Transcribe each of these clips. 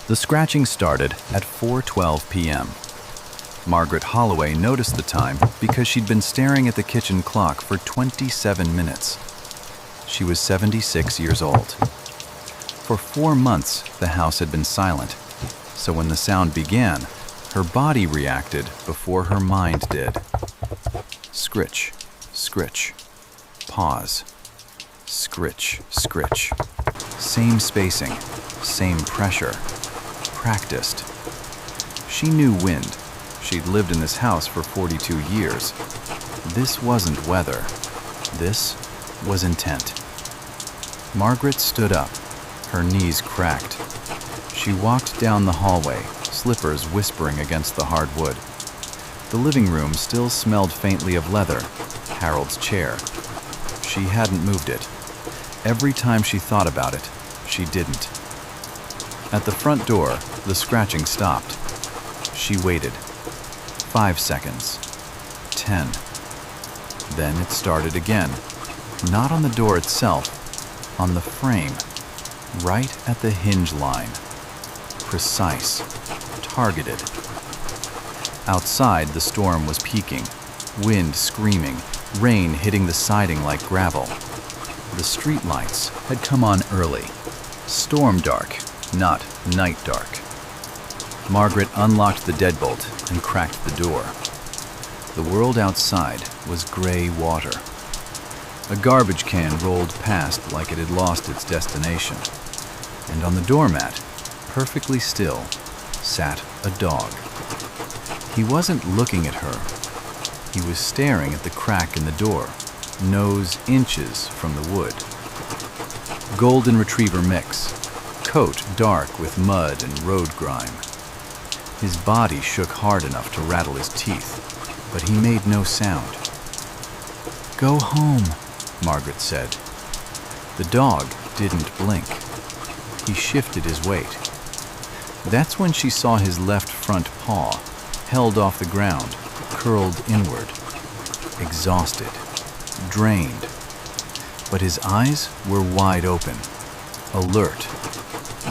The scratching started at 4:12 p.m. Margaret Holloway noticed the time because she'd been staring at the kitchen clock for 27 minutes. She was 76 years old. For 4 months, the house had been silent, so when the sound began, her body reacted before her mind did. Scritch, scritch, pause, scritch, scritch. Same spacing, same pressure, practiced. She knew wind. She'd lived in this house for 42 years. This wasn't weather. This was intent. Margaret stood up. Her knees cracked. She walked down the hallway, slippers whispering against the hard wood. The living room still smelled faintly of leather, Harold's chair. She hadn't moved it. Every time she thought about it, she didn't. At the front door, the scratching stopped. She waited. 5 seconds. 10. Then it started again. Not on the door itself, on the frame. Right at the hinge line. Precise. Targeted. Outside, the storm was peaking. Wind screaming. Rain hitting the siding like gravel. The street lights had come on early. Storm dark, not night dark. Margaret unlocked the deadbolt and cracked the door. The world outside was gray water. A garbage can rolled past like it had lost its destination. And on the doormat, perfectly still, sat a dog. He wasn't looking at her. He was staring at the crack in the door, nose inches from the wood. Golden retriever mix, coat dark with mud and road grime. His body shook hard enough to rattle his teeth, but he made no sound. "Go home," Margaret said. The dog didn't blink. He shifted his weight. That's when she saw his left front paw, held off the ground, curled inward, exhausted, drained. But his eyes were wide open, alert,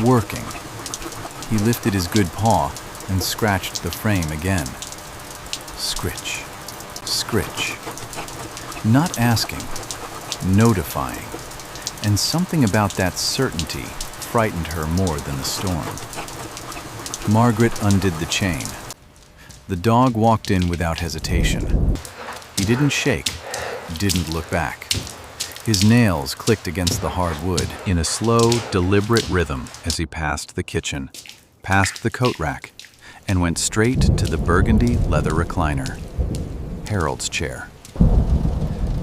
working. He lifted his good paw and scratched the frame again. Scritch, scritch. Not asking, notifying. And something about that certainty frightened her more than the storm. Margaret undid the chain. The dog walked in without hesitation. He didn't shake, didn't look back. His nails clicked against the hard wood in a slow, deliberate rhythm as he passed the kitchen, past the coat rack, and went straight to the burgundy leather recliner, Harold's chair.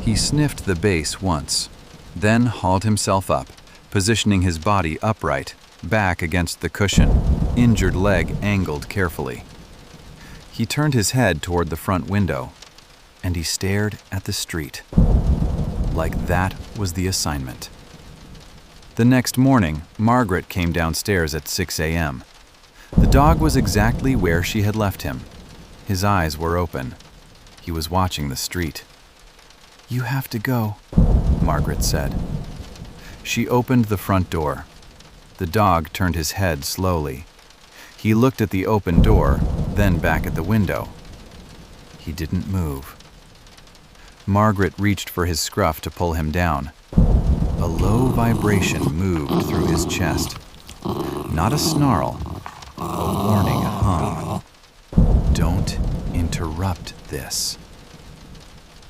He sniffed the base once, then hauled himself up, positioning his body upright, back against the cushion, injured leg angled carefully. He turned his head toward the front window, and he stared at the street. Like that was the assignment. The next morning, Margaret came downstairs at 6 a.m. The dog was exactly where she had left him. His eyes were open. He was watching the street. "You have to go," Margaret said. She opened the front door. The dog turned his head slowly. He looked at the open door, then back at the window. He didn't move. Margaret reached for his scruff to pull him down. A low vibration moved through his chest. Not a snarl, a warning hum. "Don't interrupt this."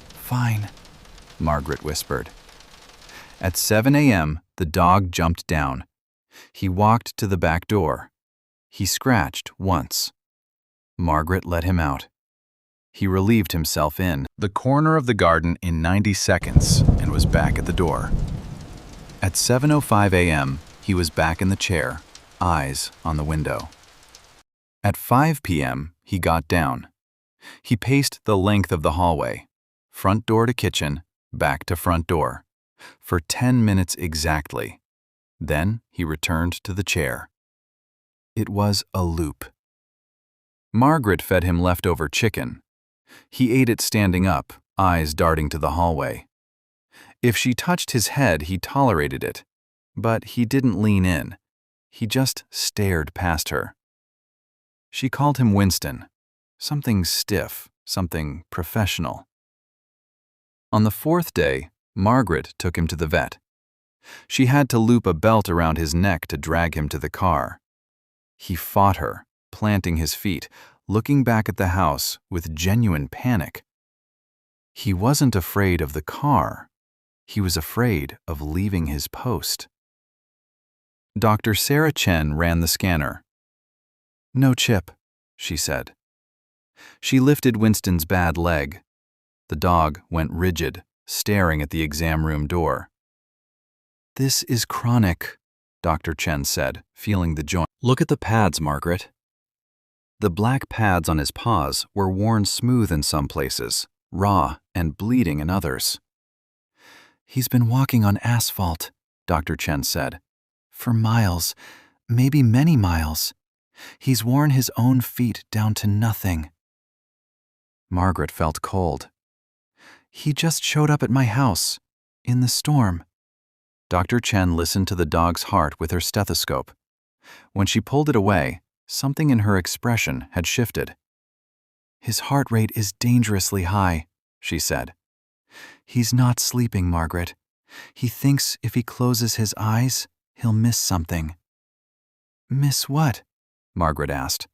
"Fine," Margaret whispered. At 7 a.m., the dog jumped down. He walked to the back door. He scratched once. Margaret let him out. He relieved himself in the corner of the garden in 90 seconds and was back at the door. At 7:05 a.m., he was back in the chair, eyes on the window. At 5 p.m., he got down. He paced the length of the hallway, front door to kitchen, back to front door, for 10 minutes exactly. Then he returned to the chair. It was a loop. Margaret fed him leftover chicken. He ate it standing up, eyes darting to the hallway. If she touched his head, he tolerated it, but he didn't lean in. He just stared past her. She called him Winston. Something stiff, something professional. On the fourth day, Margaret took him to the vet. She had to loop a belt around his neck to drag him to the car. He fought her, planting his feet, looking back at the house with genuine panic. He wasn't afraid of the car. He was afraid of leaving his post. Dr. Sarah Chen ran the scanner. "No chip," she said. She lifted Winston's bad leg. The dog went rigid, staring at the exam room door. "This is chronic," Dr. Chen said, feeling the joint. "Look at the pads, Margaret." The black pads on his paws were worn smooth in some places, raw and bleeding in others. "He's been walking on asphalt," Dr. Chen said. "For miles, maybe many miles. He's worn his own feet down to nothing." Margaret felt cold. "He just showed up at my house, in the storm." Dr. Chen listened to the dog's heart with her stethoscope. When she pulled it away, something in her expression had shifted. "His heart rate is dangerously high," she said. "He's not sleeping, Margaret. He thinks if he closes his eyes, he'll miss something." "Miss what?" Margaret asked.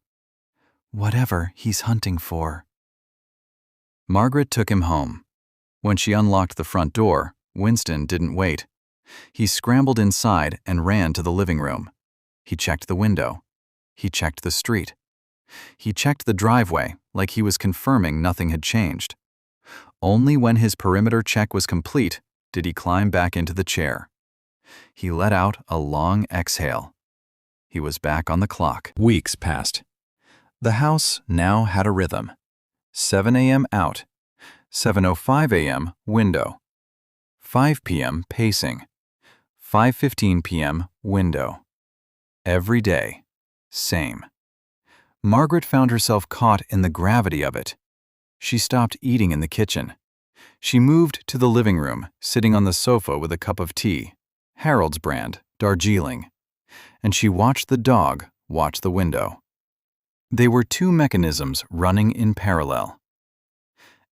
"Whatever he's hunting for." Margaret took him home. When she unlocked the front door, Winston didn't wait. He scrambled inside and ran to the living room. He checked the window. He checked the street. He checked the driveway like he was confirming nothing had changed. Only when his perimeter check was complete did he climb back into the chair. He let out a long exhale. He was back on the clock. Weeks passed. The house now had a rhythm. 7 a.m. out. 7:05 a.m. window. 5 p.m. pacing. 5:15 p.m. window. Every day. Same. Margaret found herself caught in the gravity of it. She stopped eating in the kitchen. She moved to the living room, sitting on the sofa with a cup of tea, Harold's brand, Darjeeling, and she watched the dog watch the window. They were two mechanisms running in parallel.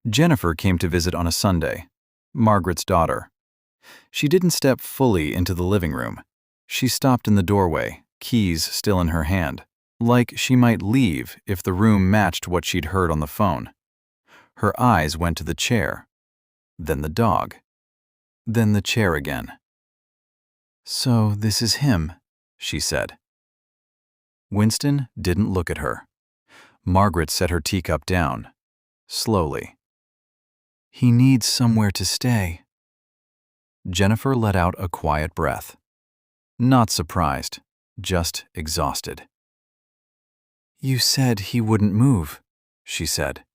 Jennifer came to visit on a Sunday, Margaret's daughter. She didn't step fully into the living room. She stopped in the doorway, keys still in her hand, like she might leave if the room matched what she'd heard on the phone. Her eyes went to the chair, then the dog, then the chair again. "So this is him," she said. Winston didn't look at her. Margaret set her teacup down, slowly. "He needs somewhere to stay." Jennifer let out a quiet breath. Not surprised, just exhausted. "You said he wouldn't move," she said.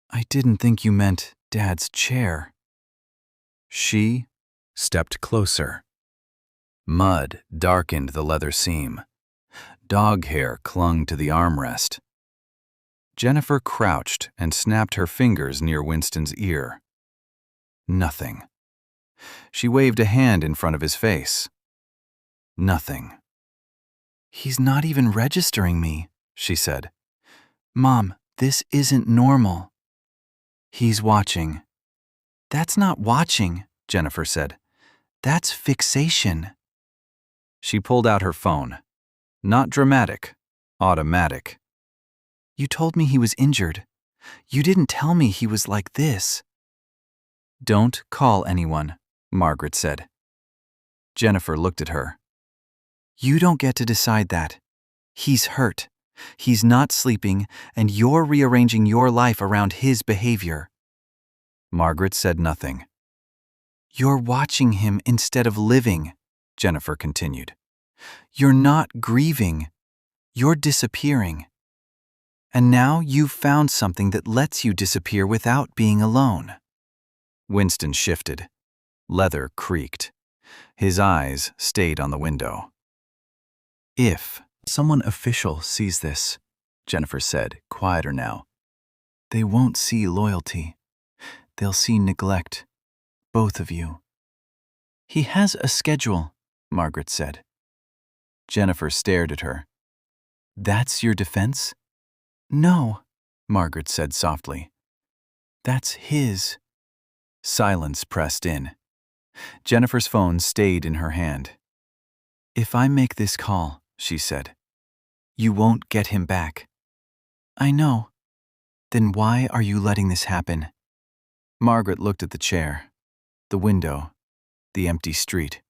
"I didn't think you meant Dad's chair." She stepped closer. Mud darkened the leather seam. Dog hair clung to the armrest. Jennifer crouched and snapped her fingers near Winston's ear. Nothing. She waved a hand in front of his face. Nothing. "He's not even registering me," she said. "Mom, this isn't normal." "He's watching." "That's not watching," Jennifer said. "That's fixation." She pulled out her phone. Not dramatic, automatic. "You told me he was injured. You didn't tell me he was like this." "Don't call anyone," Margaret said. Jennifer looked at her. "You don't get to decide that. He's hurt. He's not sleeping, and you're rearranging your life around his behavior." Margaret said nothing. "You're watching him instead of living," Jennifer continued. "You're not grieving. You're disappearing. And now you've found something that lets you disappear without being alone." Winston shifted. Leather creaked. His eyes stayed on the window. "If someone official sees this," Jennifer said, quieter now, "they won't see loyalty. They'll see neglect. Both of you." "He has a schedule," Margaret said. Jennifer stared at her. "That's your defense?" "No," Margaret said softly. "That's his." Silence pressed in. Jennifer's phone stayed in her hand. "If I make this call," she said, "you won't get him back." "I know. Then why are you letting this happen?" Margaret looked at the chair, the window, the empty street.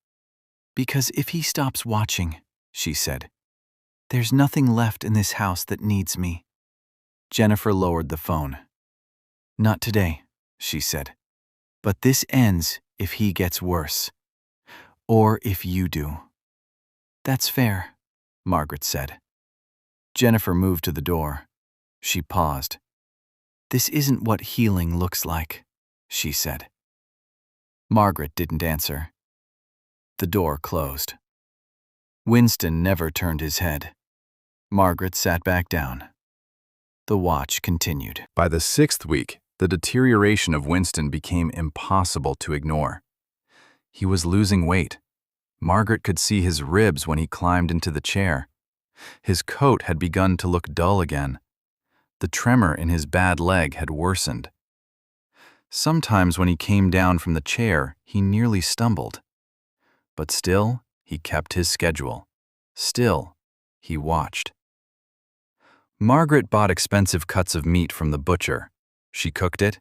"Because if he stops watching," she said, "there's nothing left in this house that needs me." Jennifer lowered the phone. "Not today," she said. "But this ends if he gets worse. Or if you do." "That's fair," Margaret said. Jennifer moved to the door. She paused. "This isn't what healing looks like," she said. Margaret didn't answer. The door closed. Winston never turned his head. Margaret sat back down. The watch continued. By the 6th week, the deterioration of Winston became impossible to ignore. He was losing weight. Margaret could see his ribs when he climbed into the chair. His coat had begun to look dull again. The tremor in his bad leg had worsened. Sometimes when he came down from the chair, he nearly stumbled. But still, he kept his schedule. Still, he watched. Margaret bought expensive cuts of meat from the butcher. She cooked it.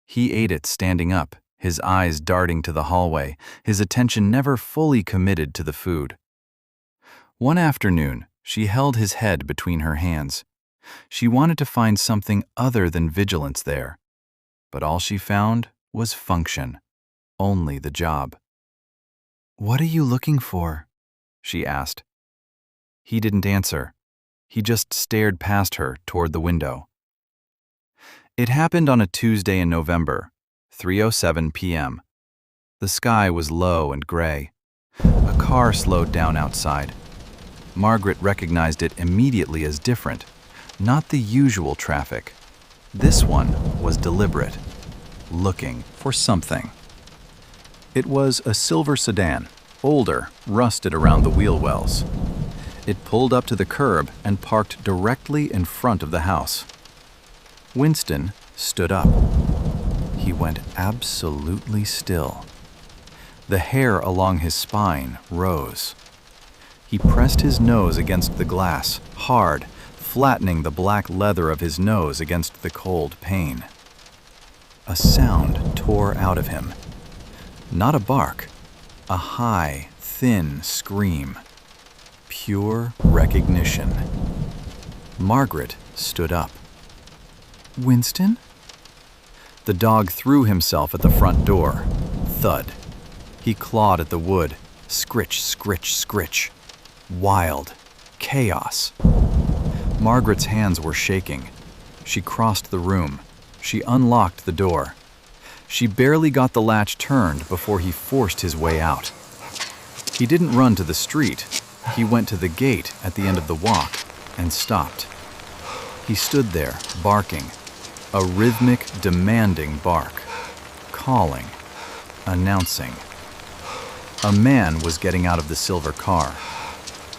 He ate it standing up, his eyes darting to the hallway, his attention never fully committed to the food. One afternoon, she held his head between her hands. She wanted to find something other than vigilance there. But all she found was function, only the job. "What are you looking for?" she asked. He didn't answer. He just stared past her toward the window. It happened on a Tuesday in November, 3:07 p.m. The sky was low and gray. A car slowed down outside. Margaret recognized it immediately as different, not the usual traffic. This one was deliberate, looking for something. It was a silver sedan, older, rusted around the wheel wells. It pulled up to the curb and parked directly in front of the house. Winston stood up. He went absolutely still. The hair along his spine rose. He pressed his nose against the glass, hard, flattening the black leather of his nose against the cold pane. A sound tore out of him. Not a bark, a high, thin scream. Pure recognition. Margaret stood up. "Winston?" The dog threw himself at the front door. Thud. He clawed at the wood. Scritch, scritch, scritch. Wild. Chaos. Margaret's hands were shaking. She crossed the room. She unlocked the door. She barely got the latch turned before he forced his way out. He didn't run to the street. He went to the gate at the end of the walk and stopped. He stood there, barking, a rhythmic, demanding bark, calling, announcing. A man was getting out of the silver car,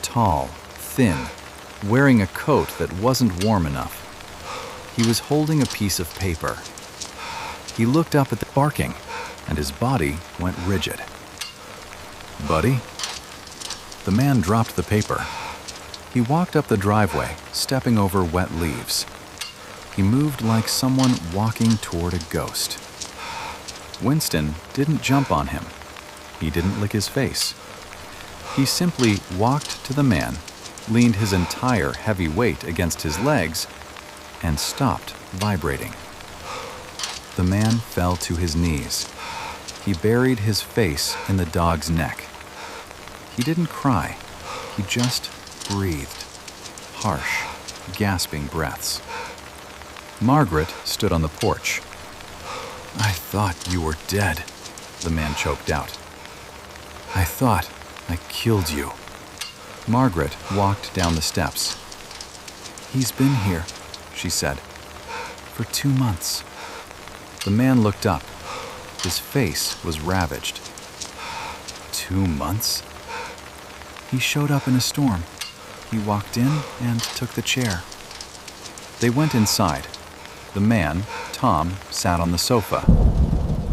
tall, thin, wearing a coat that wasn't warm enough. He was holding a piece of paper. He looked up at the barking, and his body went rigid. "Buddy?" The man dropped the paper. He walked up the driveway, stepping over wet leaves. He moved like someone walking toward a ghost. Winston didn't jump on him. He didn't lick his face. He simply walked to the man, leaned his entire heavy weight against his legs, and stopped vibrating. The man fell to his knees. He buried his face in the dog's neck. He didn't cry. He just breathed. Harsh, gasping breaths. Margaret stood on the porch. "I thought you were dead," the man choked out. "I thought I killed you." Margaret walked down the steps. "He's been here," she said, "for 2 months." The man looked up. His face was ravaged. 2 months? He showed up in a storm. He walked in and took the chair. They went inside. The man, Tom, sat on the sofa.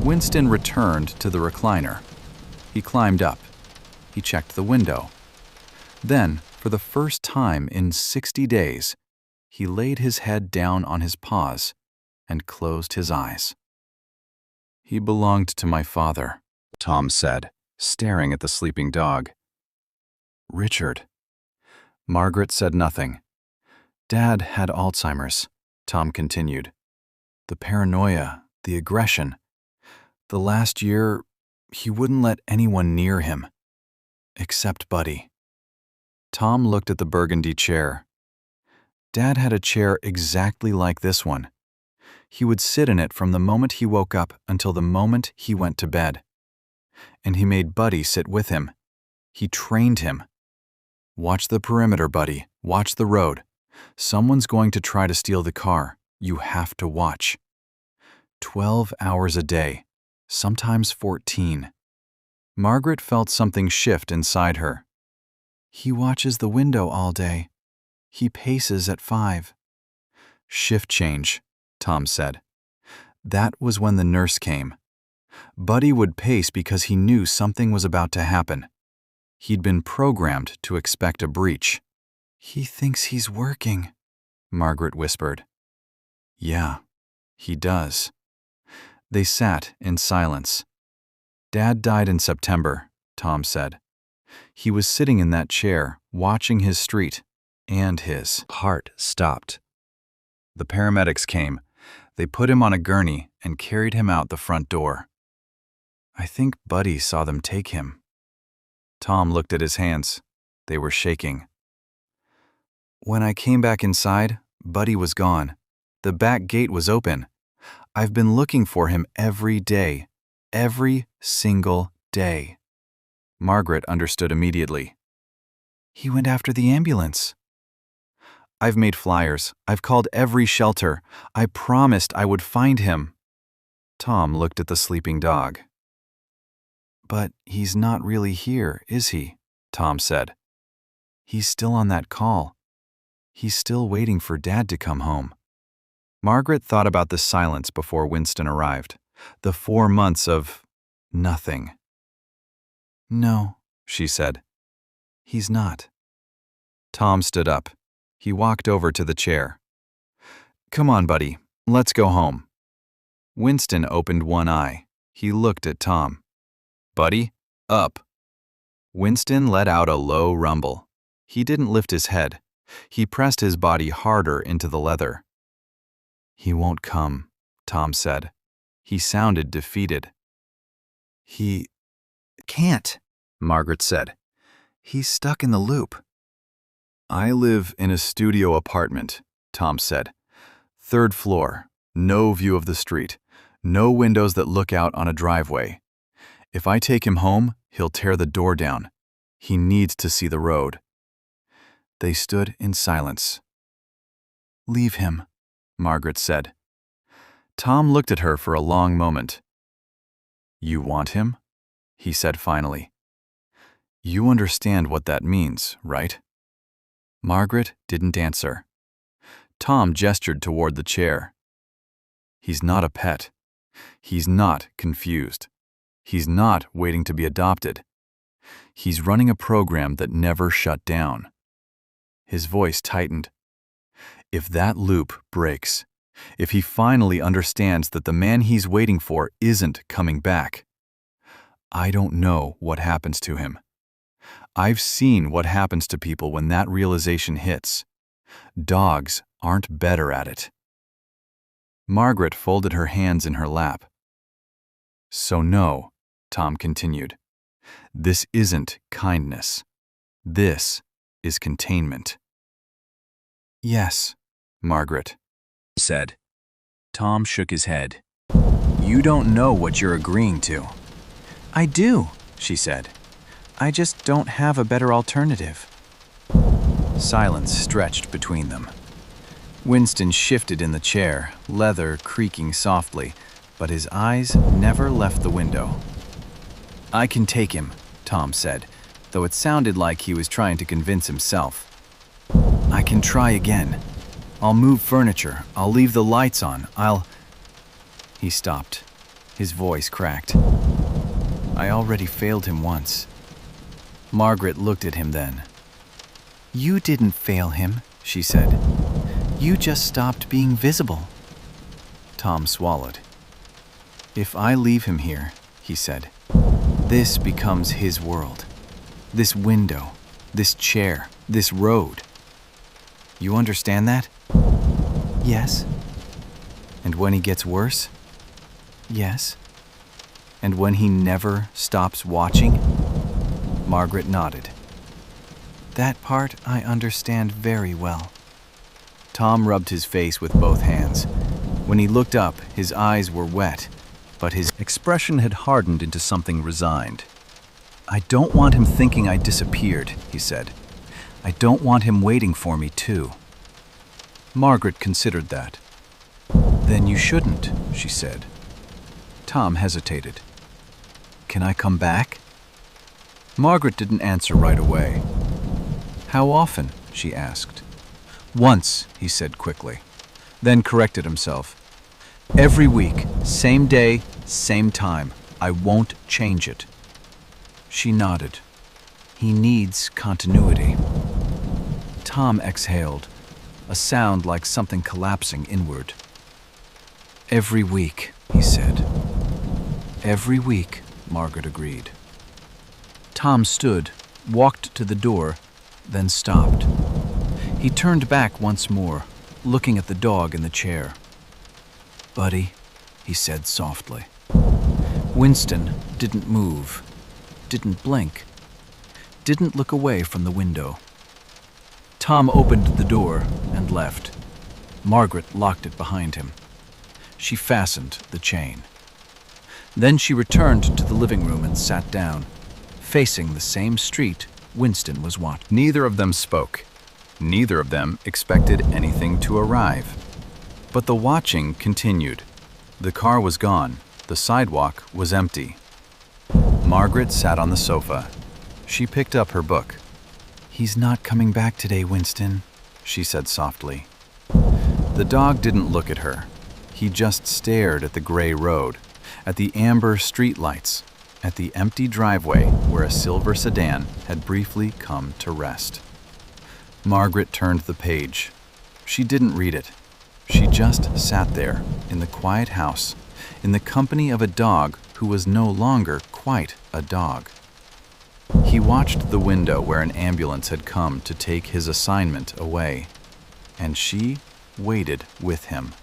Winston returned to the recliner. He climbed up. He checked the window. Then, for the first time in 60 days, he laid his head down on his paws and closed his eyes. "He belonged to my father," Tom said, staring at the sleeping dog. "Richard." Margaret said nothing. "Dad had Alzheimer's," Tom continued. "The paranoia, the aggression. The last year, he wouldn't let anyone near him, except Buddy." Tom looked at the burgundy chair. Dad had a chair exactly like this one. He would sit in it from the moment he woke up until the moment he went to bed. And he made Buddy sit with him. He trained him. "Watch the perimeter, Buddy. Watch the road. Someone's going to try to steal the car. You have to watch." 12 hours a day, sometimes 14. Margaret felt something shift inside her. "He watches the window all day. He paces at 5. "Shift change," Tom said. That was when the nurse came. Buddy would pace because he knew something was about to happen. He'd been programmed to expect a breach. "He thinks he's working," Margaret whispered. "Yeah, he does." They sat in silence. "Dad died in September," Tom said. He was sitting in that chair, watching his street, and his heart stopped. The paramedics came. They put him on a gurney and carried him out the front door. "I think Buddy saw them take him." Tom looked at his hands. They were shaking. "When I came back inside, Buddy was gone. The back gate was open. I've been looking for him every day. Every single day." Margaret understood immediately. "He went after the ambulance." "I've made flyers. I've called every shelter. I promised I would find him." Tom looked at the sleeping dog. "But he's not really here, is he?" Tom said. "He's still on that call. He's still waiting for Dad to come home." Margaret thought about the silence before Winston arrived. The 4 months of nothing. "No," she said. "He's not." Tom stood up. He walked over to the chair. "Come on, Buddy. Let's go home." Winston opened one eye. He looked at Tom. "Buddy, up." Winston let out a low rumble. He didn't lift his head. He pressed his body harder into the leather. "He won't come," Tom said. He sounded defeated. "He can't," Margaret said. "He's stuck in the loop." "I live in a studio apartment," Tom said. "3rd floor, no view of the street, no windows that look out on a driveway. If I take him home, he'll tear the door down. He needs to see the road." They stood in silence. "Leave him," Margaret said. Tom looked at her for a long moment. "You want him?" he said finally. "You understand what that means, right?" Margaret didn't answer. Tom gestured toward the chair. "He's not a pet. He's not confused. He's not waiting to be adopted. He's running a program that never shut down." His voice tightened. "If that loop breaks, if he finally understands that the man he's waiting for isn't coming back, I don't know what happens to him. I've seen what happens to people when that realization hits. Dogs aren't better at it." Margaret folded her hands in her lap. "So no," Tom continued. "This isn't kindness. This is containment." "Yes," Margaret said. Tom shook his head. "You don't know what you're agreeing to." "I do," she said. "I just don't have a better alternative." Silence stretched between them. Winston shifted in the chair, leather creaking softly, but his eyes never left the window. "I can take him," Tom said. though it sounded like he was trying to convince himself. I can try again. I'll move furniture. I'll leave the lights on. He stopped. His voice cracked. I already failed him once. Margaret looked at him then. You didn't fail him, she said. You just stopped being visible. Tom swallowed. If I leave him here, he said, this becomes his world. This window, this chair, this road. You understand that? Yes. And when he gets worse? Yes. And when he never stops watching? Margaret nodded. That part I understand very well. Tom rubbed his face with both hands. When he looked up, his eyes were wet, but his expression had hardened into something resigned. I don't want him thinking I disappeared, he said. I don't want him waiting for me, too. Margaret considered that. Then you shouldn't, she said. Tom hesitated. Can I come back? Margaret didn't answer right away. How often? She asked. Once, he said quickly, then corrected himself. Every week, same day, same time. I won't change it. She nodded. He needs continuity. Tom exhaled, a sound like something collapsing inward. Every week, he said. Every week, Margaret agreed. Tom stood, walked to the door, then stopped. He turned back once more, looking at the dog in the chair. Buddy, he said softly. Winston didn't move, didn't blink, didn't look away from the window. Tom opened the door and left. Margaret locked it behind him. She fastened the chain. Then she returned to the living room and sat down, facing the same street Winston was watching. Neither of them spoke. Neither of them expected anything to arrive. But the watching continued. The car was gone. The sidewalk was empty. Margaret sat on the sofa. She picked up her book. He's not coming back today, Winston, she said softly. The dog didn't look at her. He just stared at the gray road, at the amber streetlights, at the empty driveway where a silver sedan had briefly come to rest. Margaret turned the page. She didn't read it. She just sat there, in the quiet house, in the company of a dog who was no longer quite a dog. He watched the window where an ambulance had come to take his assignment away, and she waited with him.